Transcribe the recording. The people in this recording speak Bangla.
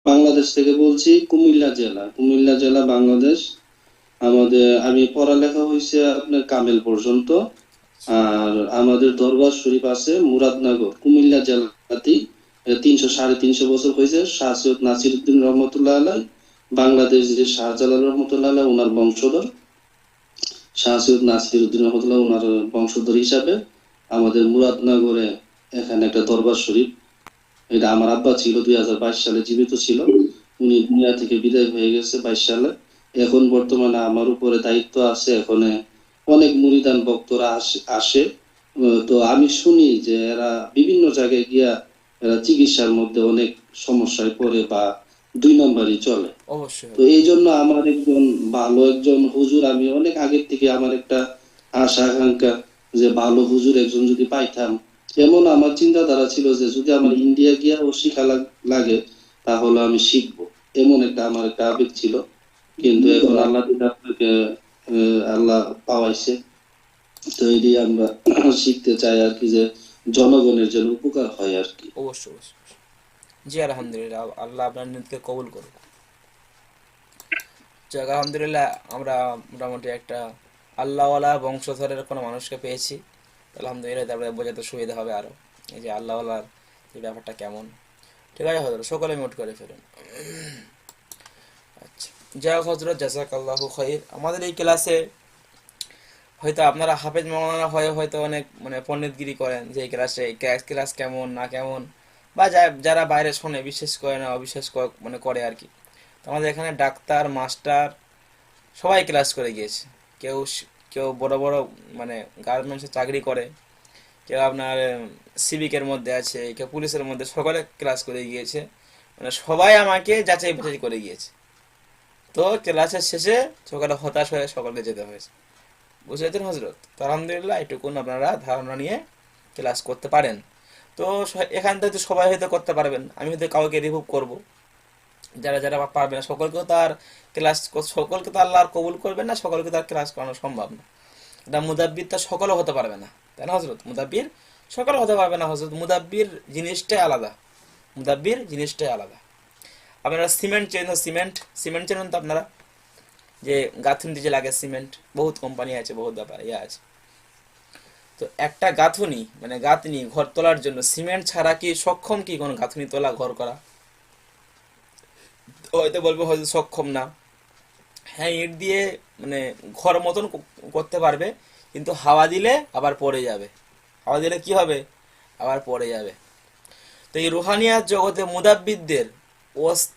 বাংলাদেশ থেকে বলছি, কুমিল্লা জেলা বাংলাদেশ। আমি পড়ালেখা হয়েছে আপনার কামেল পর্যন্ত। আর আমাদের দরবার শরীফ আছে মুরাদনগর, কুমিল্লা জেলাতেই। 300 সাড়ে 300 বছর হয়েছে। শাহ সৈয়দ নাসিরউদ্দিন রহমতুল্লাহ আলাই, বাংলাদেশ যে শাহজালাল রহমতুল্লাহ আলাই ওনার বংশধর, শাহ সৈয়দ নাসিরউদ্দিন রহমতুল্লাহ ওনার বংশধর হিসাবে আমাদের মুরাদনগরে এখানে একটা দরবার শরীফ। এটা আমার আব্বা ছিল, 2022 সালে জীবিত ছিল। উনি দুনিয়া থেকে বিদায় হয়ে গেছে 22 সালে। এখন বর্তমানে আমার উপরে দায়িত্ব আছে। এখানে অনেক মুরিদান ভক্তরা আসে। তো আমি শুনি যে এরা বিভিন্ন জায়গায় গিয়া এরা চিকিৎসার মধ্যে অনেক সমস্যায় পড়ে বা 2 নম্বরই চলে। অবশ্যই তো হবে। এই জন্য আমার একজন ভালো একজন হুজুর, আমি অনেক আগের থেকে আমার একটা আশা আকাঙ্ক্ষা যে ভালো হুজুর একজন যদি পাইতাম। এমন আমার চিন্তাধারা ছিল যে যদি আমার ইন্ডিয়া গিয়া ও শিখা লাগে তাহলে আমি শিখবো। এমন একটা আমার একটা আবেগ ছিল। কিন্তু এখন আল্লাহ থেকে আপনাকে আল্লাহ পাওয়াইছে। তো এটি আমরা শিখতে চাই আর কি, যে জনগণের যেন উপকার হয় আর কি। অবশ্যই অবশ্যই অবশ্যই। জি আলহামদুলিল্লাহ, আল্লাহ আপনার নিয়তকে কবুল করুক। যাক আলহামদুলিল্লাহ, আমরা মোটামুটি একটা আল্লাহওয়ালা বংশধরের কোনো মানুষকে পেয়েছি। আলহামদুলিল্লাহ, তারপরে বোঝাতে সুবিধা হবে আরও এই যে আল্লাহওয়ালার এই ব্যাপারটা কেমন। ঠিক আছে হজরত, সকলে মিউট করে ফেলুন। আচ্ছা, যাই হোক হজরত, জাজাক আল্লাহু খৈর। আমাদের এই ক্লাসে হয়তো আপনারা হাফেজ মাওলানা হয়ে হয়তো অনেক মানে পণ্ডিতগিরি করেন যে এই ক্লাসে ক্লাস কেমন না কেমন, বা যারা বাইরে শোনে বিশ্বাস করে না অবিশ্বাস মানে করে আর কি। তো আমাদের এখানে ডাক্তার মাস্টার সবাই ক্লাস করে গিয়েছে। কেউ কেউ বড় বড় মানে গার্মেন্টসে চাকরি করে, কেউ আপনার সিভিকের মধ্যে আছে, কেউ পুলিশের মধ্যে, সকলে ক্লাস করে গিয়েছে। মানে সবাই আমাকে যাচাই বাছাই করে গিয়েছে। তো ক্লাসের শেষে সকালে হতাশ হয়ে সকলকে যেতে হয়েছে। বুঝেছেন হজরত? তো আলহামদুলিল্লাহ, এটুকুন আপনারা ধারণা নিয়ে ক্লাস করতে পারেন। তো এখান থেকে তো সবাই হয়তো করতে পারবেন, আমি হয়তো কাউকে রিমুভ করব। যারা যারা পারবে না সকলকেও তো আর ক্লাস, সকলকে তো আল্লাহ আর কবুল করবেন না, সকলকে তো আর ক্লাস করানো সম্ভব না। এটা মুদাব্বির তো সকলে হতে পারবে না, তাই না হজরত? মুদাব্বির সকলে হতে পারবে না হজরত। মুদাব্বির জিনিসটাই আলাদা, মুদাব্বির জিনিসটাই আলাদা। আপনারা সিমেন্ট চেনেন? সিমেন্ট সিমেন্ট চেনেন তো আপনারা? যে গাঁথুনি যে লাগে সিমেন্ট, বহুত কোম্পানি আছে, বহুত ব্যাপার ইয়ে আছে। তো একটা গাঁথুনি মানে গাঁথনি ঘর তোলার জন্য সিমেন্ট ছাড়া কি সক্ষম কি কোনো গাঁথুনি তোলা ঘর করা? হয়তো বলবো হয়তো সক্ষম না। হ্যাঁ, ইট দিয়ে মানে ঘর মতন করতে পারবে, কিন্তু হাওয়া দিলে আবার পড়ে যাবে। হাওয়া দিলে কি হবে? আবার পড়ে যাবে। তো এই রুহানিয়াত জগতে মুদাব্বিরদের